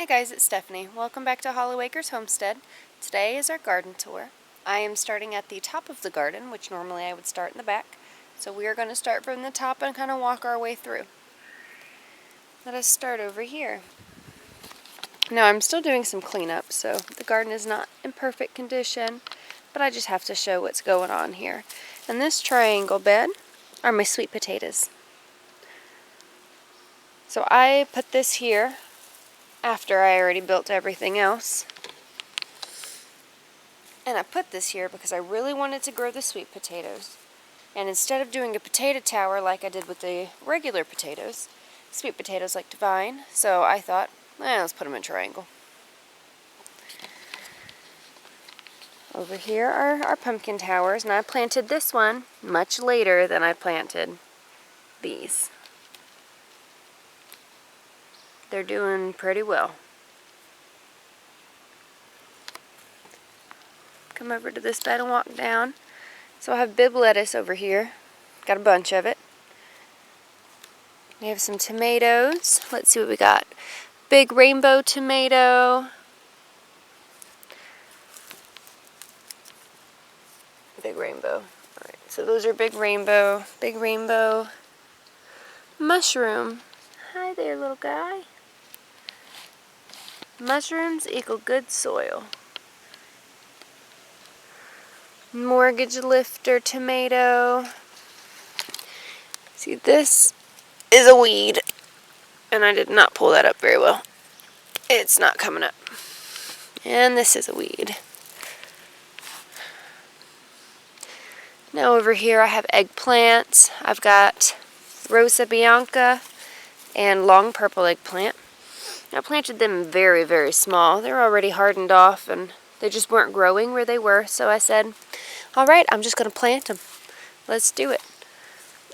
Hey guys, it's Stephanie. Welcome back to Hollow Acres Homestead. Today is our garden tour. I am starting at the top of the garden, which normally I would start in the back. So we are going to start from the top and kind of walk our way through. Let us start over here. Now I'm still doing some cleanup, so the garden is not in perfect condition, but I just have to show what's going on here. And this triangle bed are my sweet potatoes. So I put this here after I already built everything else. And I put this here because I really wanted to grow the sweet potatoes. And instead of doing a potato tower like I did with the regular potatoes, sweet potatoes like to vine, so I thought, let's put them in a triangle. Over here are our pumpkin towers, and I planted this one much later than I planted these. They're doing pretty well. Come over to this bed and walk down. So I have bib lettuce over here. Got a bunch of it. We have some tomatoes. Let's see what we got. Big rainbow tomato. Big rainbow. Alright, so those are big rainbow. Big rainbow mushroom. Hi there, little guy. Mushrooms equal good soil. Mortgage lifter tomato. See, this is a weed, and I did not pull that up very well. It's not coming up. And this is a weed. Now over here I have eggplants. I've got Rosa Bianca and long purple eggplant. I planted them very, very small. They're already hardened off and they just weren't growing where they were. So I said, alright, I'm just going to plant them. Let's do it.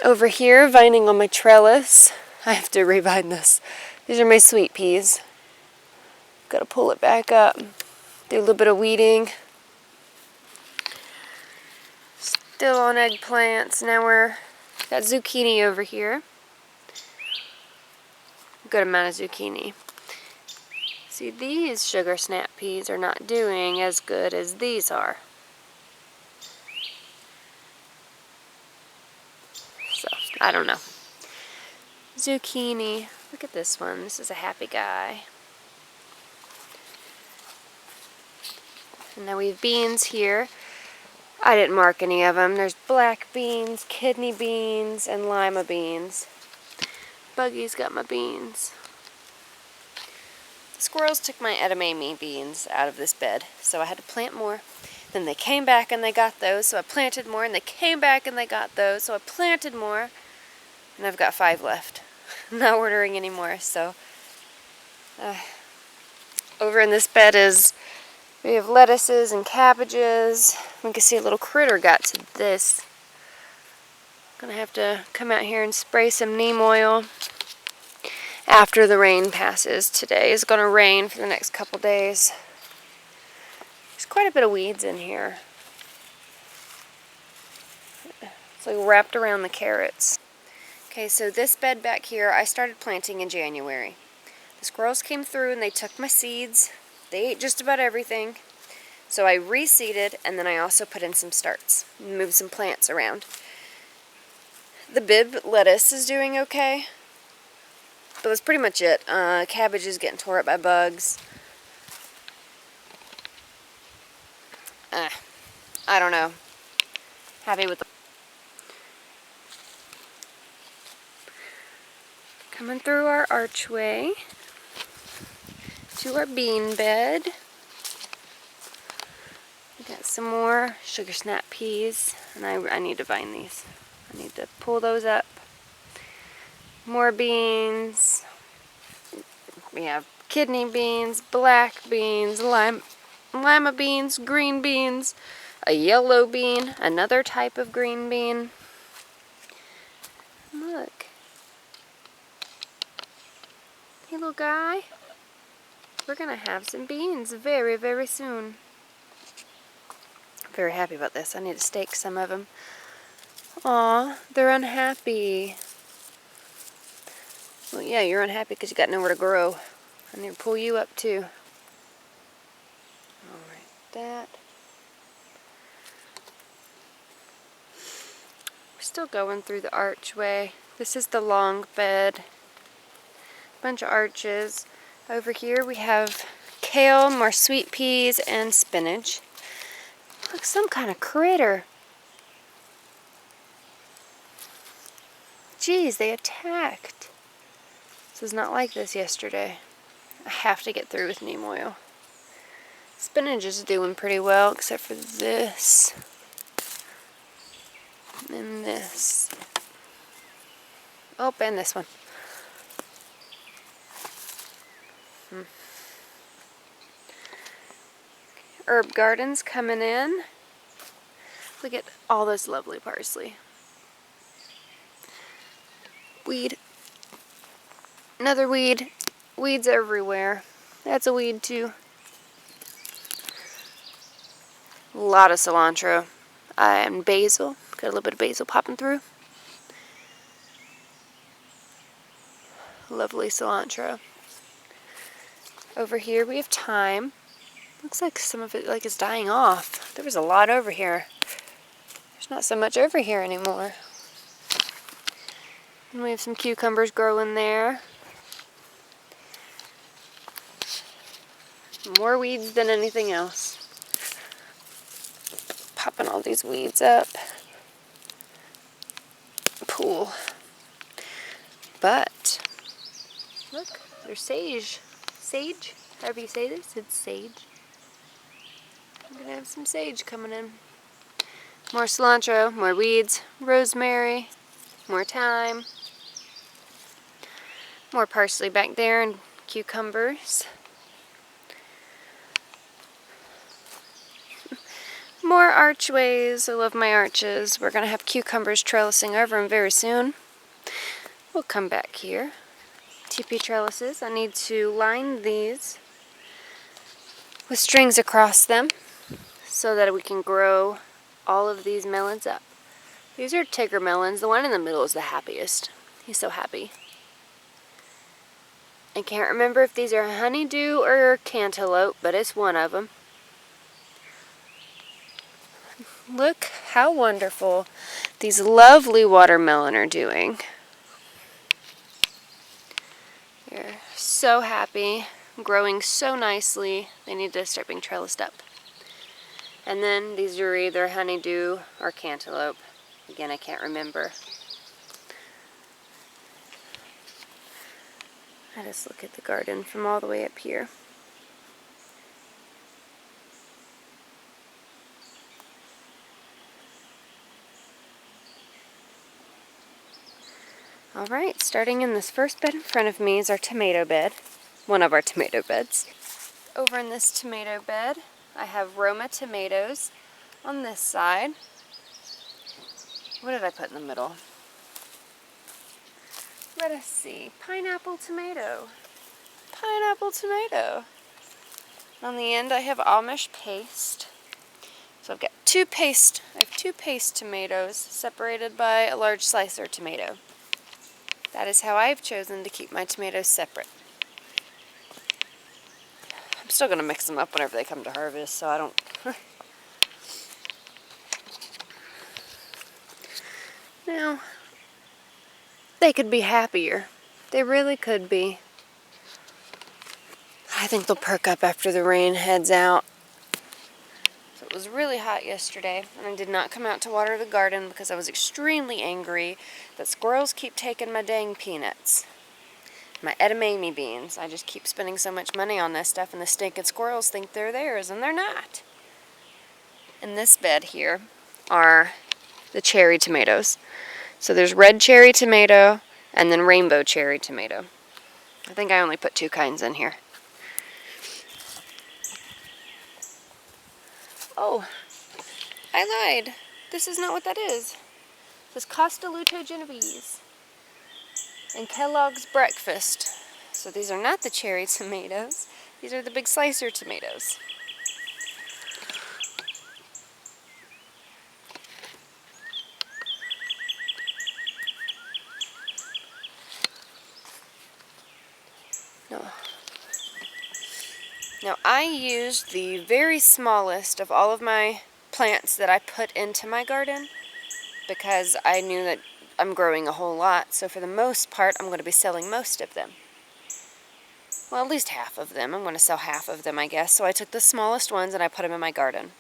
Over here, vining on my trellis. I have to revine this. These are my sweet peas. Got to pull it back up. Do a little bit of weeding. Still on eggplants. Now got zucchini over here. Good amount of zucchini. See, these sugar snap peas are not doing as good as these are. So, I don't know. Zucchini. Look at this one. This is a happy guy. And now we have beans here. I didn't mark any of them. There's black beans, kidney beans, and lima beans. Buggy's got my beans. The squirrels took my edamame beans out of this bed, so I had to plant more. Then they came back and they got those, so I planted more, and they came back and they got those, so I planted more, and I've got 5 left. I'm not ordering any more, so over in this bed we have lettuces and cabbages. We can see a little critter got to this. Gonna have to come out here and spray some neem oil after the rain passes. Today is gonna rain for the next couple days. There's quite a bit of weeds in here. It's like wrapped around the carrots. Okay, so this bed back here I started planting in January. The squirrels came through and they took my seeds. They ate just about everything. So I reseeded, and then I also put in some starts. Moved some plants around. The bib lettuce is doing okay. But that's pretty much it. Cabbage is getting tore up by bugs. I don't know. Happy with the... Coming through our archway to our bean bed. We got some more sugar snap peas, and I need to vine these. I need to pull those up. More beans. We have kidney beans, black beans, lima beans, green beans, a yellow bean, another type of green bean. Look. Hey, little guy. We're going to have some beans very, very soon. I'm very happy about this. I need to stake some of them. Aw, they're unhappy. Well, yeah, you're unhappy because you got nowhere to grow. I need to pull you up too. Alright, that. We're still going through the archway. This is the long bed. Bunch of arches. Over here we have kale, more sweet peas, and spinach. Look, some kind of critter. Geez, they attacked. This was not like this yesterday. I have to get through with neem oil. Spinach is doing pretty well, except for this. And this. Oh, and this one. Herb gardens coming in. Look at all this lovely parsley. Weed. Another weed. Weeds everywhere. That's a weed too. A lot of cilantro. And basil. Got a little bit of basil popping through. Lovely cilantro. Over here we have thyme. Looks like some of it is dying off. There was a lot over here. There's not so much over here anymore. And we have some cucumbers growing there. More weeds than anything else. Popping all these weeds up. Pool. But, look, there's sage. Sage? However you say this, it's sage. I'm going to have some sage coming in. More cilantro, more weeds, rosemary, more thyme, more parsley back there, and cucumbers. More archways. I love my arches. We're going to have cucumbers trellising over them very soon. We'll come back here. TP trellises. I need to line these with strings across them so that we can grow all of these melons up. These are Tigger melons. The one in the middle is the happiest. He's so happy. I can't remember if these are honeydew or cantaloupe, but it's one of them. Look how wonderful these lovely watermelon are doing. They're so happy, growing so nicely. They need to start being trellised up. And then these are either honeydew or cantaloupe. Again, I can't remember. I just look at the garden from all the way up here. Alright, starting in this first bed in front of me is our tomato bed. One of our tomato beds. Over in this tomato bed, I have Roma tomatoes on this side. What did I put in the middle? Let us see. Pineapple tomato. Pineapple tomato. On the end I have Amish paste. So I've got two paste tomatoes separated by a large slicer tomato. That is how I've chosen to keep my tomatoes separate. I'm still going to mix them up whenever they come to harvest, so I don't... Now, they could be happier. They really could be. I think they'll perk up after the rain heads out. So it was really hot yesterday, and I did not come out to water the garden because I was extremely angry that squirrels keep taking my dang peanuts. My edamame beans. I just keep spending so much money on this stuff, and the stinking squirrels think they're theirs, and they're not. In this bed here are the cherry tomatoes. So there's red cherry tomato and then rainbow cherry tomato. I think I only put two kinds in here. Oh, I lied. This is not what that is. This is Costa Luto Genovese and Kellogg's Breakfast. So these are not the cherry tomatoes. These are the big slicer tomatoes. No. Now I used the very smallest of all of my plants that I put into my garden because I knew that I'm growing a whole lot, so for the most part I'm going to be selling most of them. Well, at least half of them. I'm going to sell half of them, I guess. So I took the smallest ones and I put them in my garden.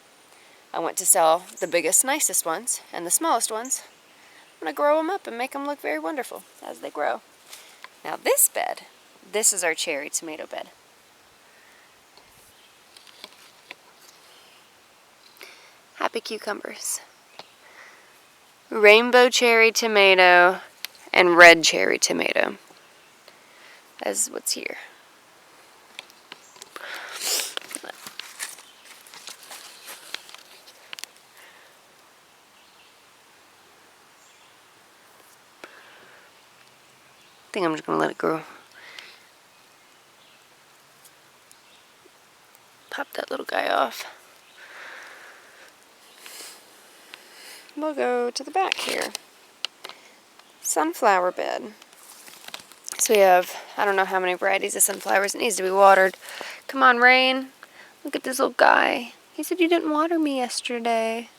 I went to sell the biggest, nicest ones, and the smallest ones, I'm going to grow them up and make them look very wonderful as they grow. Now this bed, this is our cherry tomato bed. Happy cucumbers. Rainbow cherry tomato and red cherry tomato. That's what's here. I think I'm just going to let it grow. Pop that little guy off. We'll go to the back here. Sunflower bed. So we have, I don't know how many varieties of sunflowers. It needs to be watered. Come on, Rain. Look at this little guy. He said you didn't water me yesterday.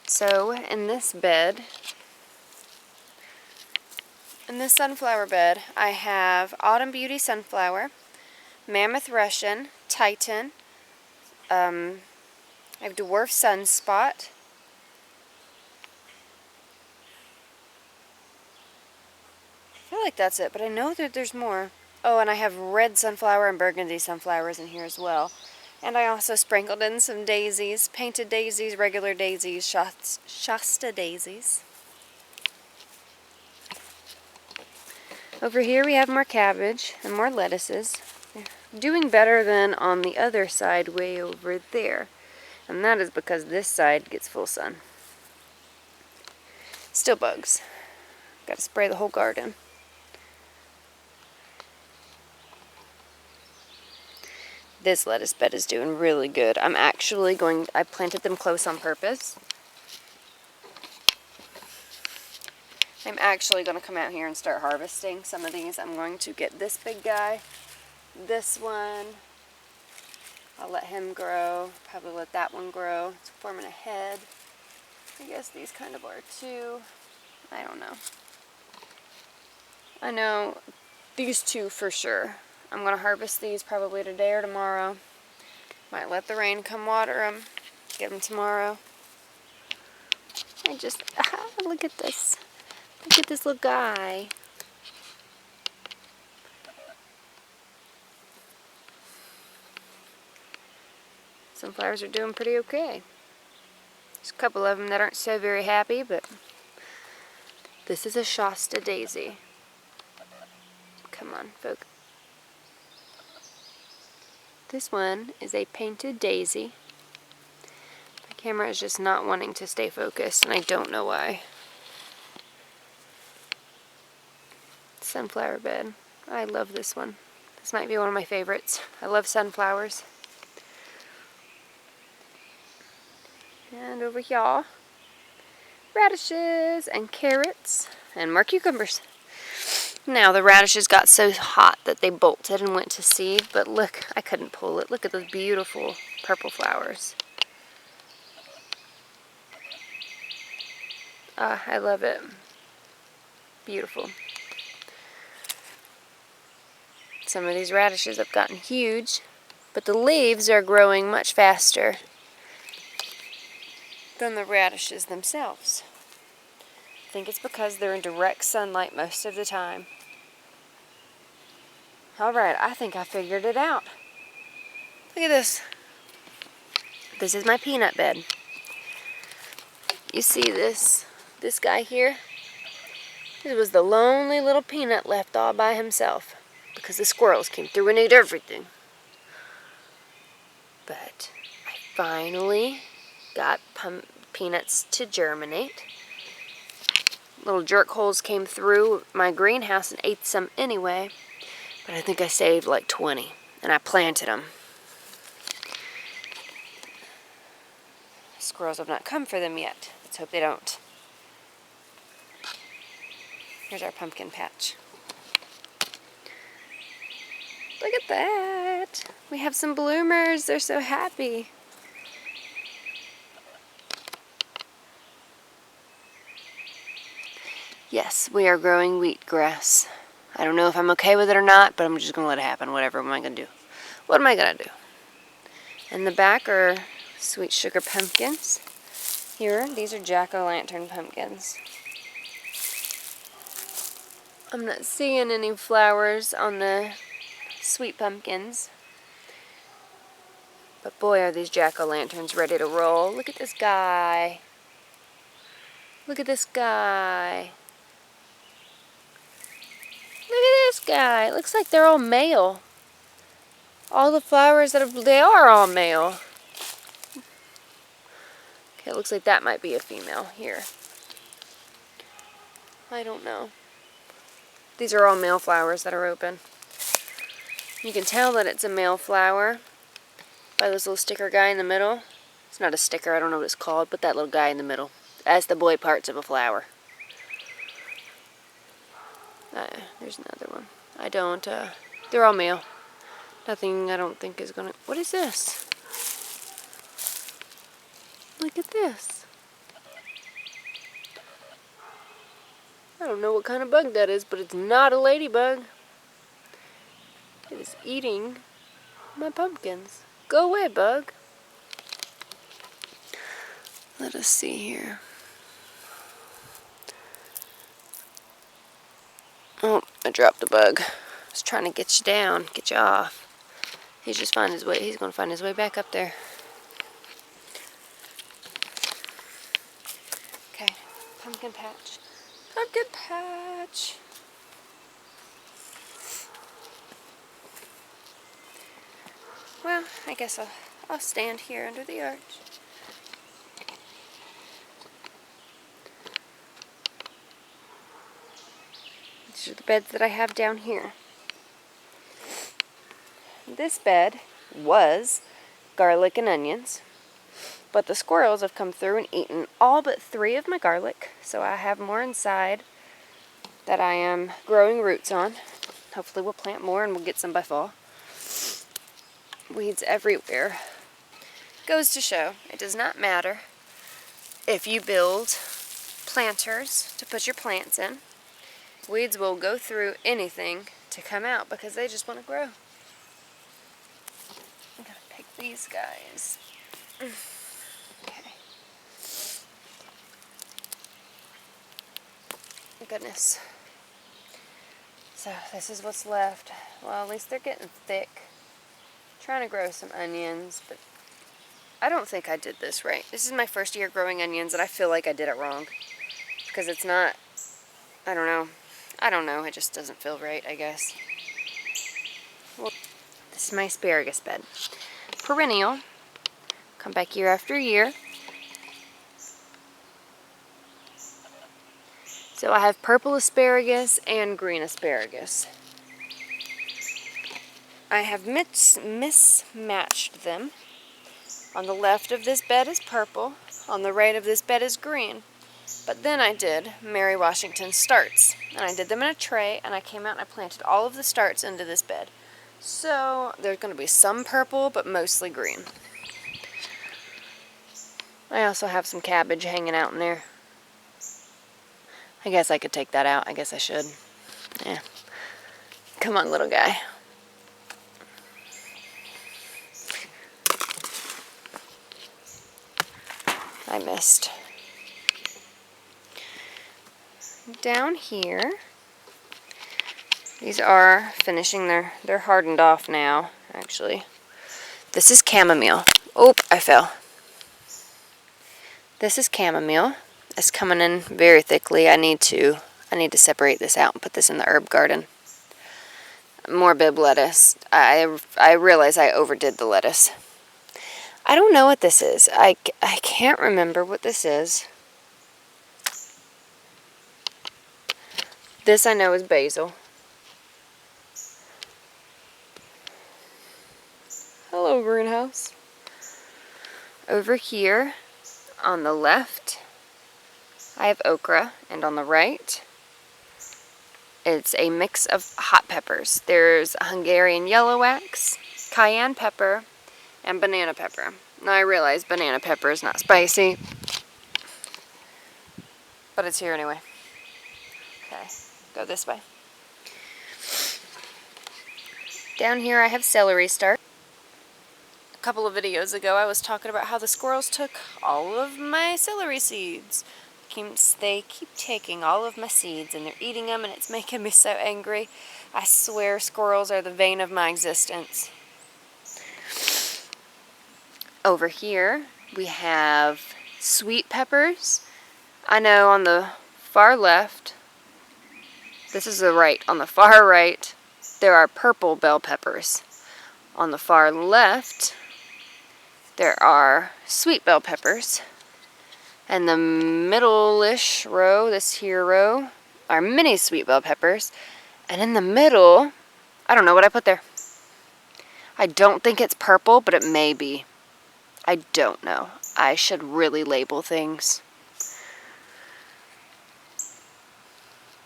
So in this bed, in this sunflower bed, I have Autumn Beauty Sunflower, Mammoth Russian, Titan, I have Dwarf Sunspot, I feel like that's it, but I know that there's more. Oh, and I have red sunflower and burgundy sunflowers in here as well. And I also sprinkled in some daisies, painted daisies, regular daisies, Shasta Daisies. Over here we have more cabbage and more lettuces. They're doing better than on the other side way over there. And that is because this side gets full sun. Still bugs. Got to spray the whole garden. This lettuce bed is doing really good. I planted them close on purpose. I'm actually going to come out here and start harvesting some of these. I'm going to get this big guy, this one. I'll let him grow. Probably let that one grow. It's forming a head. I guess these kind of are too. I don't know. I know these two for sure. I'm going to harvest these probably today or tomorrow. Might let the rain come water them. Get them tomorrow. Look at this. Look at this little guy. Sunflowers are doing pretty okay. There's a couple of them that aren't so very happy, but this is a Shasta Daisy. Come on, folks. This one is a painted daisy. My camera is just not wanting to stay focused, and I don't know why. Sunflower bed. I love this one. This might be one of my favorites. I love sunflowers. And over here, radishes and carrots and more cucumbers. Now the radishes got so hot that they bolted and went to seed, but look, I couldn't pull it. Look at those beautiful purple flowers. I love it. Beautiful. Some of these radishes have gotten huge, but the leaves are growing much faster than the radishes themselves. I think it's because they're in direct sunlight most of the time. Alright, I think I figured it out. Look at this. This is my peanut bed. You see this guy here? This was the lonely little peanut left all by himself because the squirrels came through and ate everything. But I finally got peanuts to germinate. Little jerk holes came through my greenhouse and ate some anyway. But I think I saved like 20, and I planted them. Squirrels have not come for them yet. Let's hope they don't. Here's our pumpkin patch. Look at that. We have some bloomers. They're so happy. Yes, we are growing wheatgrass. I don't know if I'm okay with it or not, but I'm just going to let it happen. Whatever am I going to do? What am I going to do? In the back are sweet sugar pumpkins. Here, these are jack-o'-lantern pumpkins. I'm not seeing any flowers on the sweet pumpkins. But boy, are these jack-o'-lanterns ready to roll. Look at this guy. Look at this guy. Look at this guy. It looks like they're all male. All the flowers they are all male. Okay, it looks like that might be a female here. I don't know. These are all male flowers that are open. You can tell that it's a male flower by this little sticker guy in the middle. It's not a sticker, I don't know what it's called, but that little guy in the middle. That's the boy parts of a flower. There's another one. They're all male. Nothing I don't think is gonna, what is this? Look at this. I don't know what kind of bug that is, but it's not a ladybug. It is eating my pumpkins. Go away, bug. Let us see here. Oh, I dropped the bug. I was trying to get you down, get you off. He's just finding his way. He's going to find his way back up there. Okay, pumpkin patch. Pumpkin patch. Well, I guess I'll stand here under the arch. These are the beds that I have down here. This bed was garlic and onions, but the squirrels have come through and eaten all but 3 of my garlic, so I have more inside that I am growing roots on. Hopefully we'll plant more and we'll get some by fall. Weeds everywhere. Goes to show, it does not matter if you build planters to put your plants in. Weeds will go through anything to come out because they just want to grow. I'm gonna pick these guys. Okay. Goodness. So this is what's left. Well, at least they're getting thick. Trying to grow some onions, but I don't think I did this right. This is my first year growing onions, and I feel like I did it wrong. Because it's not, I don't know, it just doesn't feel right, I guess. Well, this is my asparagus bed. Perennial. Come back year after year. So I have purple asparagus and green asparagus. I have mismatched them. On the left of this bed is purple, on the right of this bed is green. But then I did Mary Washington starts, and I did them in a tray, and I came out and I planted all of the starts into this bed. So there's going to be some purple, but mostly green. I also have some cabbage hanging out in there. I guess I could take that out. I guess I should. Yeah. Come on, little guy. I missed. Down here, these are finishing they're hardened off now, actually. This is chamomile. Oh, I fell. This is chamomile. It's coming in very thickly. I need to separate this out and put this in the herb garden. More Bib lettuce. I realize I overdid the lettuce. I don't know what this is. I can't remember what this is. This I know is basil. Hello, greenhouse. Over here, on the left, I have okra, and on the right It's a mix of hot peppers. There's Hungarian yellow wax, cayenne pepper, and banana pepper. Now I realize banana pepper is not spicy, but it's here anyway. Okay, go this way. Down here I have celery starch. A couple of videos ago I was talking about how the squirrels took all of my celery seeds. They keep taking all of my seeds and they're eating them, and it's making me so angry. I swear squirrels are the bane of my existence. Over here we have sweet peppers. I know on the far left, this is the right, on the far right there are purple bell peppers. On the far left there are sweet bell peppers. And the middle-ish row, this here row, are mini sweet bell peppers. And in the middle, I don't know what I put there. I don't think it's purple, but it may be. I don't know. I should really label things.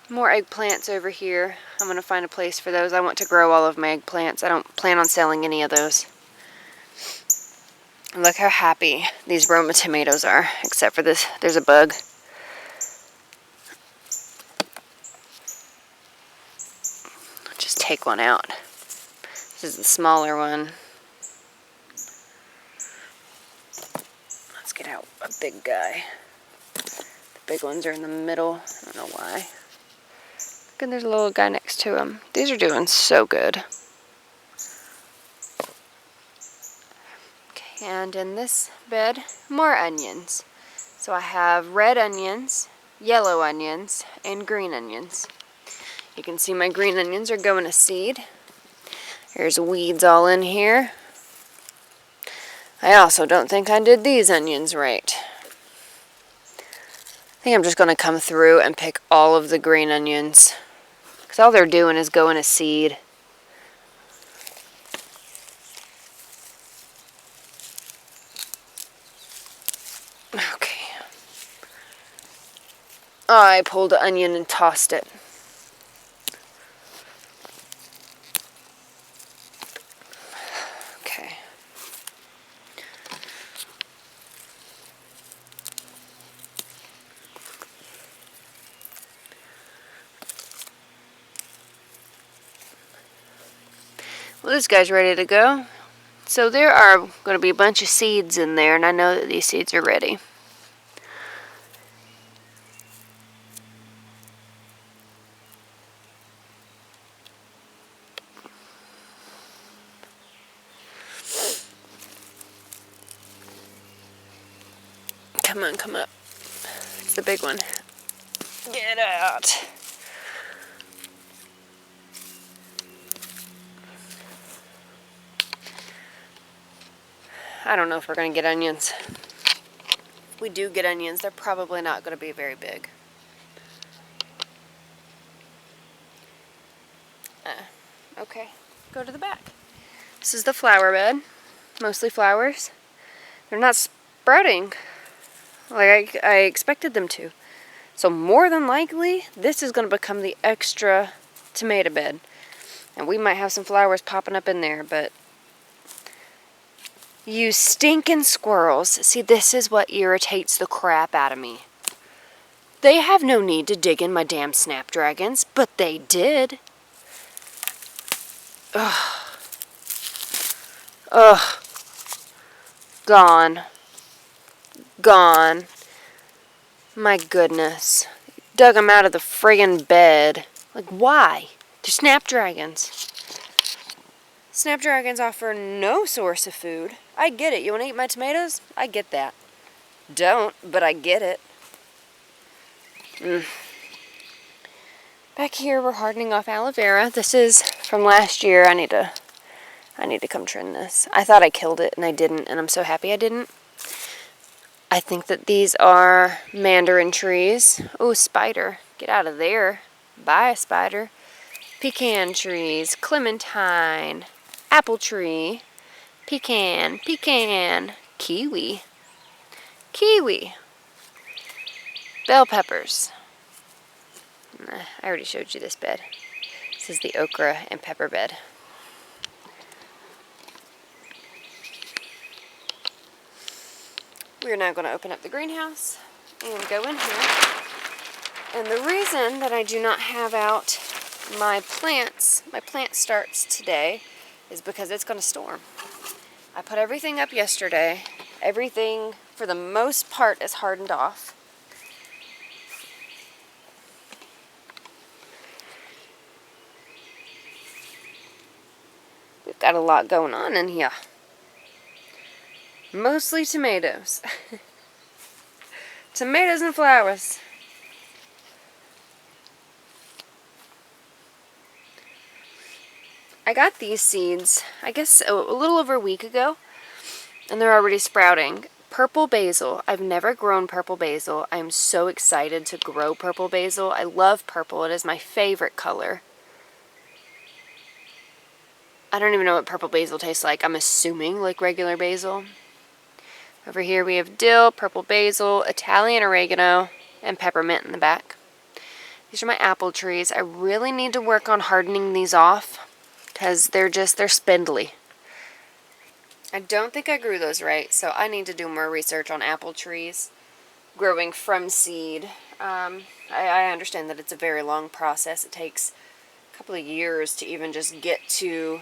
More eggplants over here. I'm going to find a place for those. I want to grow all of my eggplants. I don't plan on selling any of those. Look how happy these Roma tomatoes are, except for this, there's a bug. Just take one out. This is the smaller one. Let's get out a big guy. The big ones are in the middle. I don't know why. Look, and there's a little guy next to him. These are doing so good. And in this bed, more onions. So I have red onions, yellow onions, and green onions. You can see my green onions are going to seed. There's weeds all in here. I also don't think I did these onions right. I think I'm just going to come through and pick all of the green onions, because all they're doing is going to seed. Okay. I pulled an onion and tossed it. Okay. Well, this guy's ready to go. So there are going to be a bunch of seeds in there, and I know that these seeds are ready. Come on, come up. It's the big one. Get out. I don't know if we're going to get onions. If we do get onions, they're probably not going to be very big. Okay, go to the back. This is the flower bed. Mostly flowers. They're not sprouting like I expected them to. So more than likely, this is going to become the extra tomato bed. And we might have some flowers popping up in there, but you stinking squirrels. See, this is what irritates the crap out of me. They have no need to dig in my damn snapdragons, but they did. Ugh. Ugh. Gone. Gone. My goodness. Dug them out of the friggin' bed. Like, why? They're snapdragons. Snapdragons offer no source of food. I get it. You want to eat my tomatoes? I get that. Don't, but I get it. Back here, we're hardening off aloe vera. This is from last year. I need to come trim this. I thought I killed it, and I didn't, and I'm so happy I didn't. I think that these are mandarin trees. Oh, spider. Get out of there. Bye, spider. Pecan trees. Clementine. Apple tree. Pecan. Pecan. Kiwi. Kiwi. Bell peppers. I already showed you this bed. This is the okra and pepper bed. We're now going to open up the greenhouse and go in here. And the reason that I do not have out my plant starts today, is because it's going to storm. I put everything up yesterday. Everything, for the most part, is hardened off. We've got a lot going on in here. Mostly tomatoes. Tomatoes and flowers. I got these seeds, I guess, a little over a week ago, and they're already sprouting. Purple basil. I've never grown purple basil. I'm so excited to grow purple basil. I love purple. It is my favorite color. I don't even know what purple basil tastes like. I'm assuming like regular basil. Over here we have dill, purple basil, Italian oregano, and peppermint in the back. These are my apple trees. I really need to work on hardening these off because they're spindly. I don't think I grew those right, so I need to do more research on apple trees growing from seed. I understand that it's a very long process. It takes a couple of years to even just get to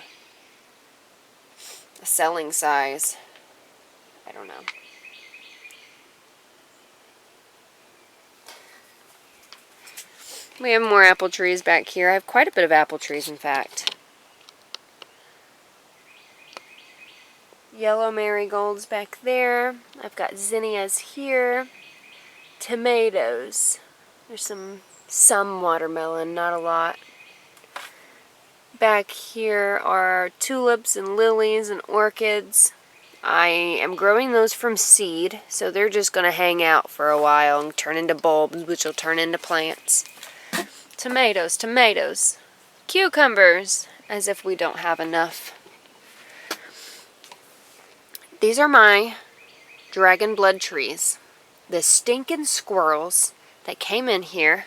a selling size. I don't know. We have more apple trees back here. I have quite a bit of apple trees, in fact. Yellow marigolds back there. I've got zinnias here. Tomatoes. There's some watermelon, not a lot. Back here are tulips and lilies and orchids. I am growing those from seed, so they're just going to hang out for a while and turn into bulbs, which will turn into plants. Tomatoes, tomatoes. Cucumbers, as if we don't have enough. These are my dragon blood trees. The stinking squirrels that came in here,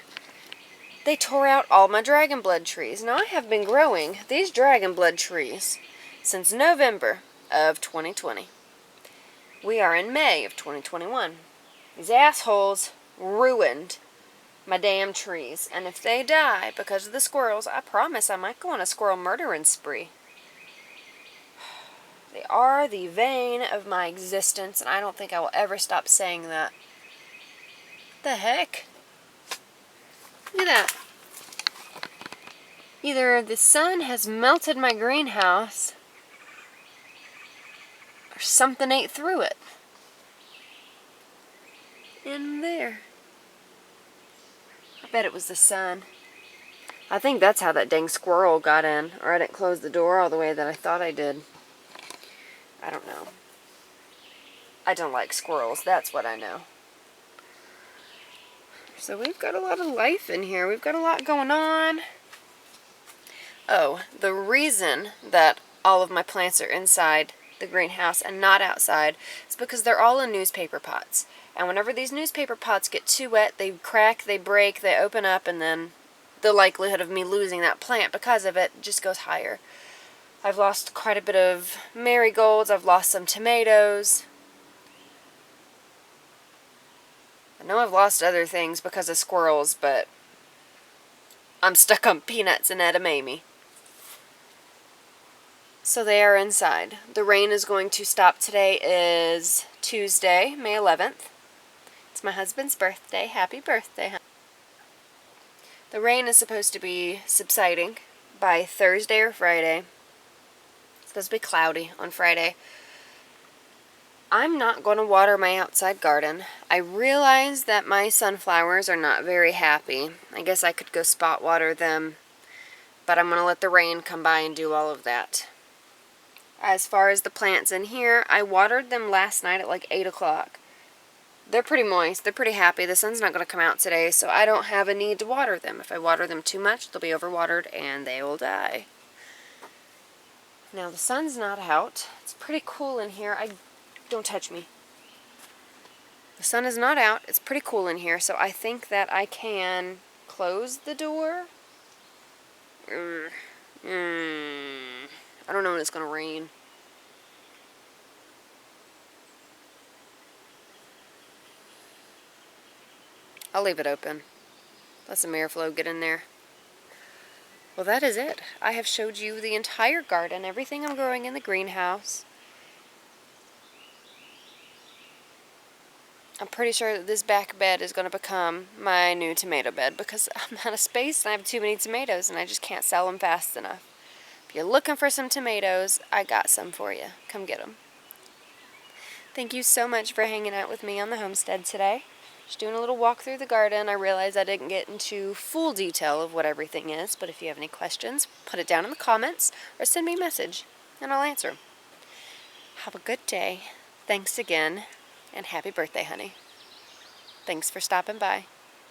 they tore out all my dragon blood trees. Now I have been growing these dragon blood trees since November of 2020. We are in May of 2021. These assholes ruined my damn trees. And if they die because of the squirrels, I promise I might go on a squirrel murdering spree. They are the vein of my existence, and I don't think I will ever stop saying that. What the heck? Look at that. Either the sun has melted my greenhouse, or something ate through it. In there. I bet it was the sun. I think that's how that dang squirrel got in, or I didn't close the door all the way that I thought I did. I don't know. I don't like squirrels, that's what I know. So we've got a lot of life in here. We've got a lot going on. Oh, the reason that all of my plants are inside the greenhouse and not outside is because they're all in newspaper pots. And whenever these newspaper pots get too wet, they crack, they break, they open up, and then the likelihood of me losing that plant because of it just goes higher. I've lost quite a bit of marigolds. I've lost some tomatoes. I know I've lost other things because of squirrels, but I'm stuck on peanuts and edamame. So they are inside. The rain is going to stop. Today is Tuesday, May 11th. It's my husband's birthday. Happy birthday. The rain is supposed to be subsiding by Thursday or Friday. It's supposed to be cloudy on Friday. I'm not going to water my outside garden. I realize that my sunflowers are not very happy. I guess I could go spot water them, but I'm going to let the rain come by and do all of that. As far as the plants in here, I watered them last night at like 8 o'clock. They're pretty moist. They're pretty happy. The sun's not going to come out today, so I don't have a need to water them. If I water them too much, they'll be overwatered and they will die. Now the sun's not out. It's pretty cool in here. Don't touch me. The sun is not out. It's pretty cool in here, so I think that I can close the door. I don't know when it's going to rain. I'll leave it open. Let some airflow get in there. Well, that is it. I have showed you the entire garden, everything I'm growing in the greenhouse. I'm pretty sure that this back bed is going to become my new tomato bed because I'm out of space and I have too many tomatoes and I just can't sell them fast enough. If you're looking for some tomatoes, I got some for you. Come get them. Thank you so much for hanging out with me on the homestead today. Just doing a little walk through the garden. I realize I didn't get into full detail of what everything is, but if you have any questions, put it down in the comments or send me a message and I'll answer. Have a good day. Thanks again, and happy birthday, honey. Thanks for stopping by.